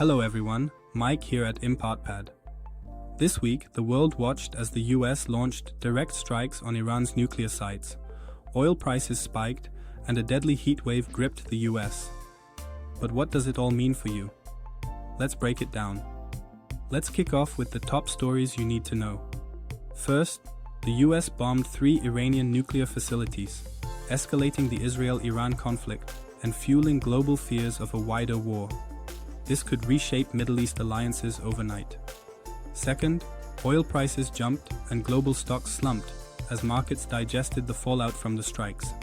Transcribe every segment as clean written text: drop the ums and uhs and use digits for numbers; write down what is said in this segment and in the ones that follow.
Hello everyone, Mike here at ImpartPad. This week, the world watched as the US launched direct strikes on Iran's nuclear sites. Oil prices spiked, and a deadly heatwave gripped the US. But what does it all mean for you? Let's break it down. Let's kick off with the top stories you need to know. First, the US bombed 3 Iranian nuclear facilities, escalating the Israel-Iran conflict and fueling global fears of a wider war. This could reshape Middle East alliances overnight. Second, oil prices jumped and global stocks slumped as markets digested the fallout from the strikes.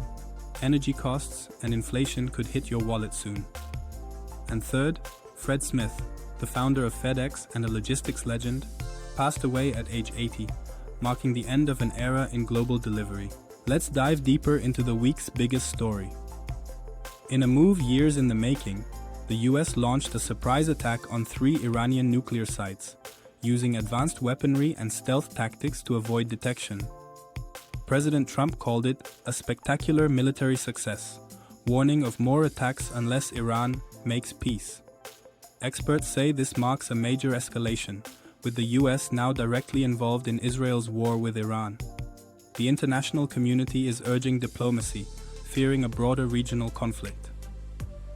Energy costs and inflation could hit your wallet soon. And third, Fred Smith, the founder of FedEx and a logistics legend, passed away at age 80, marking the end of an era in global delivery. Let's dive deeper into the week's biggest story. In a move years in the making, the US launched a surprise attack on 3 Iranian nuclear sites, using advanced weaponry and stealth tactics to avoid detection. President Trump called it a spectacular military success, warning of more attacks unless Iran makes peace. Experts say this marks a major escalation, with the US now directly involved in Israel's war with Iran. The international community is urging diplomacy, fearing a broader regional conflict.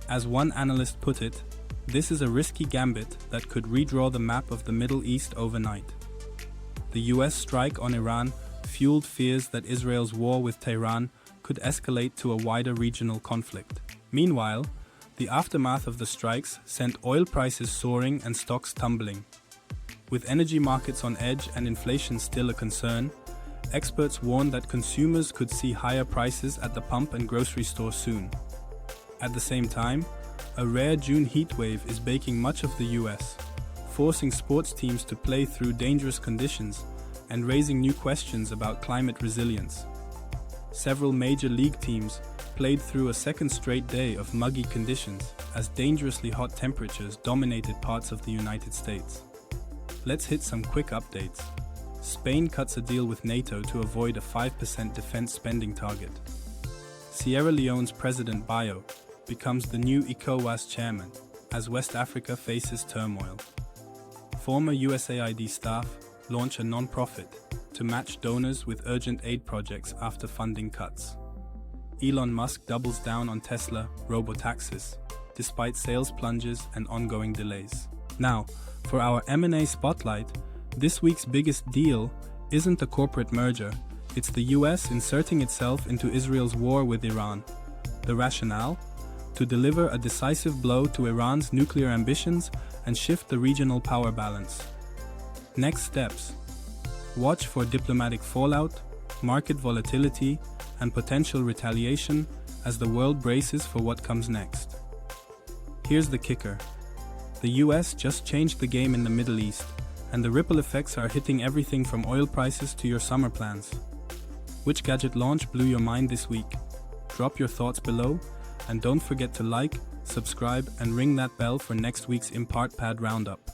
As one analyst put it, this is a risky gambit that could redraw the map of the Middle East overnight. The US strike on Iran fueled fears that Israel's war with Tehran could escalate to a wider regional conflict. Meanwhile, the aftermath of the strikes sent oil prices soaring and stocks tumbling. With energy markets on edge and inflation still a concern, experts warn that consumers could see higher prices at the pump and grocery store soon. At the same time, a rare June heatwave is baking much of the US, forcing sports teams to play through dangerous conditions and raising new questions about climate resilience. Several major league teams played through a second straight day of muggy conditions as dangerously hot temperatures dominated parts of the United States. Let's hit some quick updates. Spain cuts a deal with NATO to avoid a 5% defense spending target. Sierra Leone's President Bayo becomes the new ECOWAS chairman as West Africa faces turmoil. Former USAID staff launch a non-profit to match donors with urgent aid projects after funding cuts. Elon Musk doubles down on Tesla robotaxis, despite sales plunges and ongoing delays. Now, for our M&A spotlight, this week's biggest deal isn't a corporate merger, it's the US inserting itself into Israel's war with Iran. The rationale? To deliver a decisive blow to Iran's nuclear ambitions and shift the regional power balance. Next steps. Watch for diplomatic fallout, market volatility, and potential retaliation as the world braces for what comes next. Here's the kicker. The US just changed the game in the Middle East, and the ripple effects are hitting everything from oil prices to your summer plans. Which gadget launch blew your mind this week? Drop your thoughts below, and don't forget to like, subscribe, and ring that bell for next week's ImpartPad Roundup.